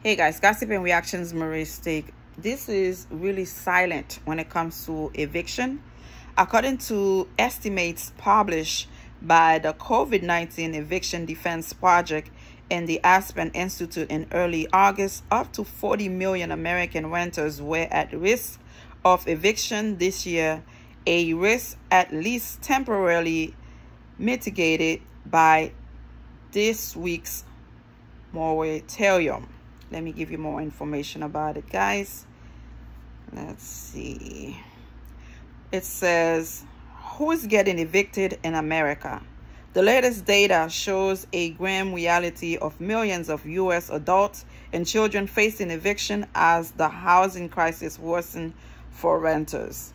Hey guys, Gossip and Reactions, Marie Steak. This is really silent when it comes to eviction. According to estimates published by the COVID-19 Eviction Defense Project and the Aspen Institute in early August, up to 40 million American renters were at risk of eviction this year, a risk at least temporarily mitigated by this week's moratorium. Let me give you more information about it, guys. Let's see. It says, who is getting evicted in America? The latest data shows a grim reality of millions of U.S. adults and children facing eviction as the housing crisis worsens for renters.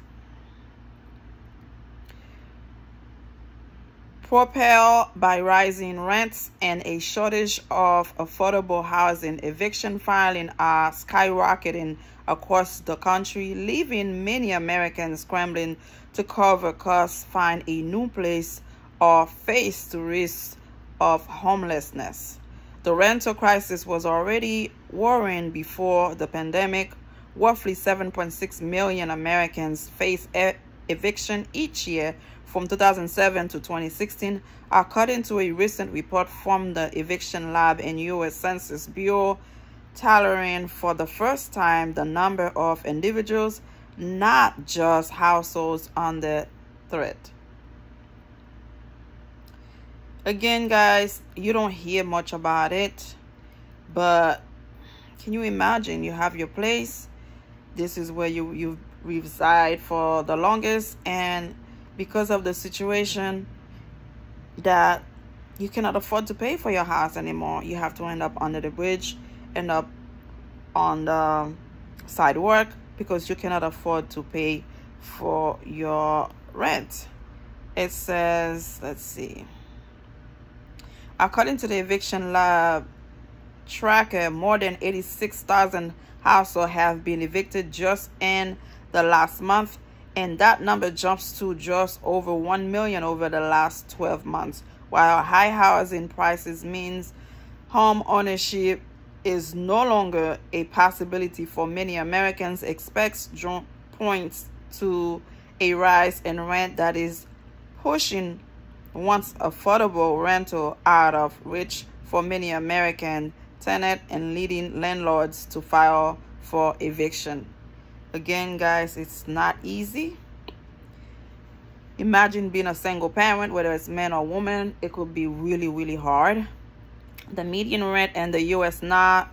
Propelled by rising rents and a shortage of affordable housing, eviction filings are skyrocketing across the country, leaving many Americans scrambling to cover costs, find a new place, or face the risk of homelessness. The rental crisis was already worrying before the pandemic. Roughly 7.6 million Americans face eviction each year from 2007 to 2016, according to a recent report from the Eviction Lab and U.S. Census Bureau, tallying for the first time the number of individuals, not just households, under threat. Again, guys, you don't hear much about it, but can you imagine you have your place? This is where you reside for the longest, and because of the situation that you cannot afford to pay for your house anymore, you have to end up under the bridge, end up on the sidewalk because you cannot afford to pay for your rent. It says, let's see. According to the Eviction Lab tracker, more than 86,000 households have been evicted just in the last month, and that number jumps to just over 1 million over the last 12 months. While high housing prices means home ownership is no longer a possibility for many Americans, experts points to a rise in rent that is pushing once affordable rental out of reach for many American tenants and leading landlords to file for eviction. Again, guys, it's not easy. Imagine being a single parent, whether it's man or woman. It could be really, really hard. The median rent in the U.S. now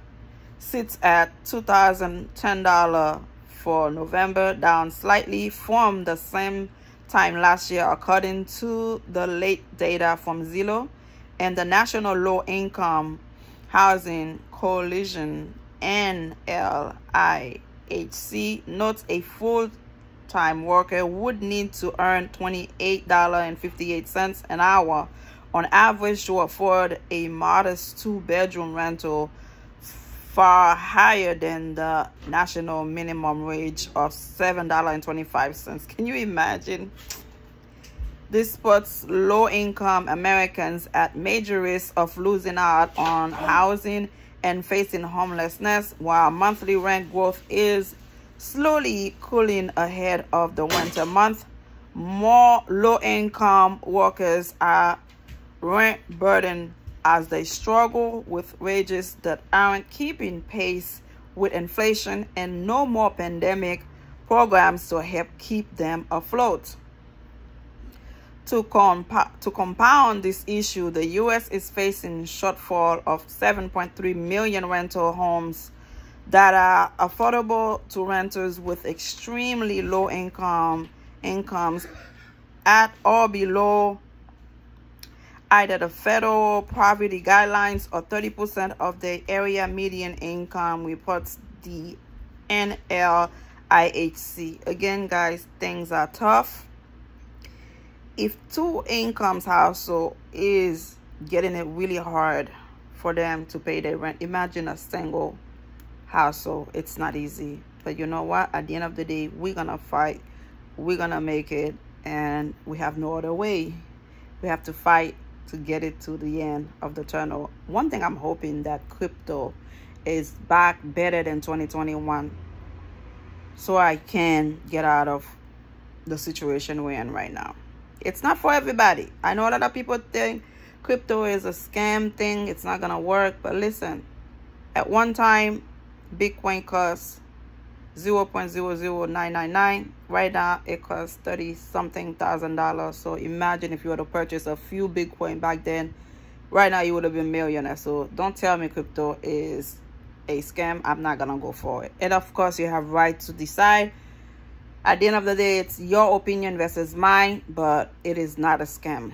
sits at $2,010 for November, down slightly from the same time last year, according to the late data from Zillow and the National Low Income Housing Coalition, NLI. HC notes a full-time worker would need to earn $28.58 an hour on average to afford a modest two-bedroom rental, far higher than the national minimum wage of $7.25. Can you imagine? This puts low-income Americans at major risk of losing out on housing and facing homelessness, while monthly rent growth is slowly cooling ahead of the winter month. More low-income workers are rent burdened as they struggle with wages that aren't keeping pace with inflation and no more pandemic programs to help keep them afloat. To compound this issue, the U.S. is facing a shortfall of 7.3 million rental homes that are affordable to renters with extremely low incomes at or below either the federal poverty guidelines or 30% of the area median income, reports the NLIHC. Again, guys, things are tough. If two incomes household is getting it really hard for them to pay their rent, imagine a single household. It's not easy. But you know what? At the end of the day, we're going to fight. We're going to make it. And we have no other way. We have to fight to get it to the end of the tunnel. One thing I'm hoping that crypto is back better than 2021, so I can get out of the situation we're in right now. It's not for everybody. I know a lot of people think crypto is a scam thing, it's not gonna work, but listen, at one time Bitcoin cost 0.00999. Right now it costs $30-something thousand. So imagine if you were to purchase a few Bitcoin back then, right now you would have been millionaire. So don't tell me crypto is a scam. I'm not gonna go for it. And of course you have right to decide. At the end of the day, it's your opinion versus mine, but it is not a scam.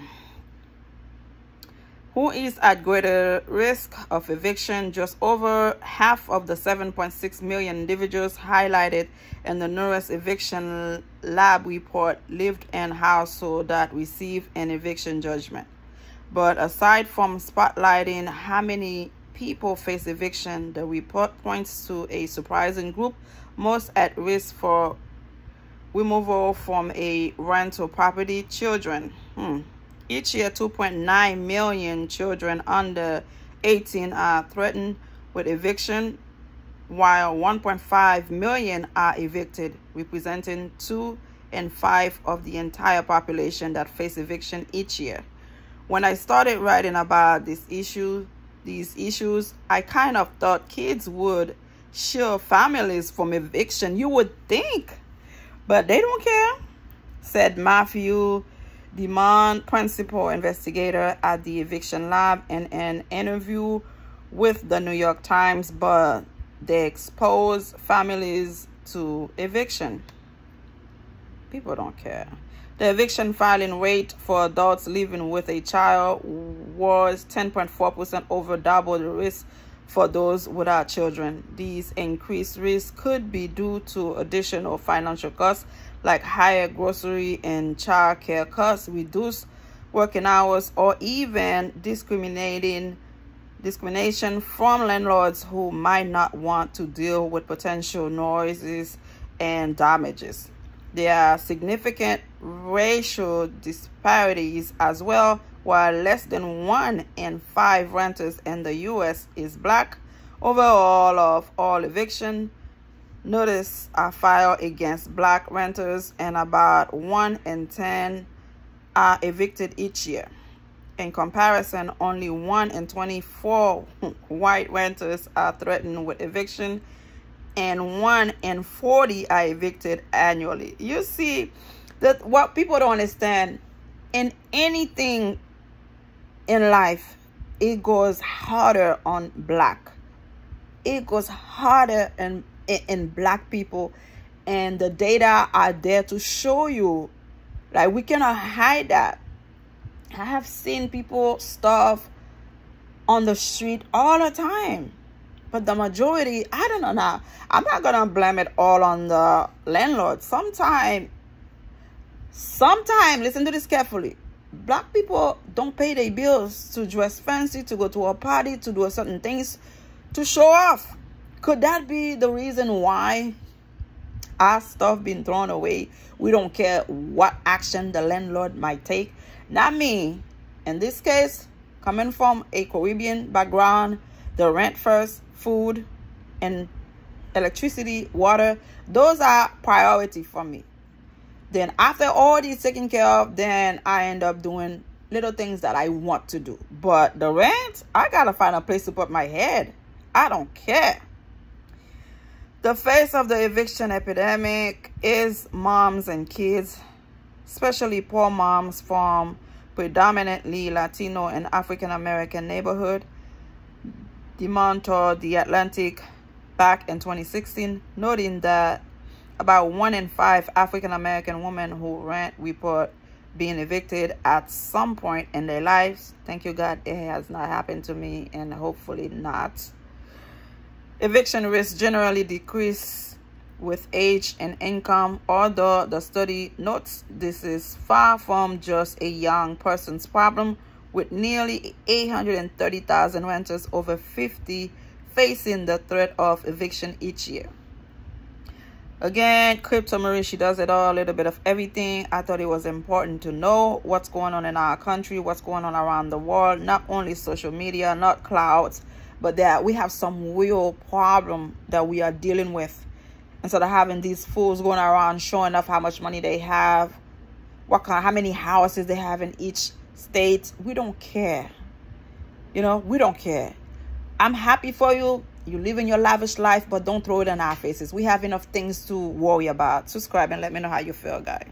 Who is at greater risk of eviction? Just over half of the 7.6 million individuals highlighted in the newest eviction lab report lived in households that receive an eviction judgment. But aside from spotlighting how many people face eviction, the report points to a surprising group most at risk for removal from a rental property: children. Each year, 2.9 million children under 18 are threatened with eviction, while 1.5 million are evicted, representing 2 in 5 of the entire population that face eviction each year. When I started writing about these issues, I kind of thought kids would shield families from eviction. You would think, but they don't care, said Matthew Demond, principal investigator at the eviction lab, in an interview with the New York Times. But they expose families to eviction. People don't care. The eviction filing rate for adults living with a child was 10.4%, over double the risk for those without children. These increased risks could be due to additional financial costs like higher grocery and child care costs, reduced working hours, or even discrimination from landlords who might not want to deal with potential noises and damages. There are significant racial disparities as well. While less than 1 in 5 renters in the U.S. is black, overall of all eviction notices are filed against black renters, and about 1 in 10 are evicted each year. In comparison, only 1 in 24 white renters are threatened with eviction, and 1 in 40 are evicted annually. You see, that what people don't understand, in anything in life, it goes harder on black. It goes harder in black people, and the data are there to show you. Like, we cannot hide that. I have seen people starve on the street all the time, but the majority, I don't know. Now, I'm not gonna blame it all on the landlord. Sometimes, listen to this carefully, black people don't pay their bills to dress fancy, to go to a party, to do certain things, to show off. Could that be the reason why our stuff being thrown away? We don't care what action the landlord might take. Not me. In this case, coming from a Caribbean background, the rent first, food, and electricity, water, those are priority for me. Then after all these taken care of, then I end up doing little things that I want to do. But the rent, I gotta find a place to put my head. I don't care. The face of the eviction epidemic is moms and kids, especially poor moms from predominantly Latino and African American neighborhood. Demond told The Atlantic back in 2016, noting that about 1 in 5 African American women who rent report being evicted at some point in their lives. Thank you, God, it has not happened to me, and hopefully not. Eviction risk generally decrease with age and income, although the study notes this is far from just a young person's problem, with nearly 830,000 renters over 50 facing the threat of eviction each year. Again, Crypto Marie, she does it all, a little bit of everything. I thought it was important to know what's going on in our country, what's going on around the world, not only social media, not clouds, but that we have some real problem that we are dealing with. Instead of having these fools going around showing off how much money they have, how many houses they have in each state, we don't care. You know, we don't care. I'm happy for you. You're living your lavish life, but don't throw it in our faces. We have enough things to worry about. Subscribe and let me know how you feel, guys.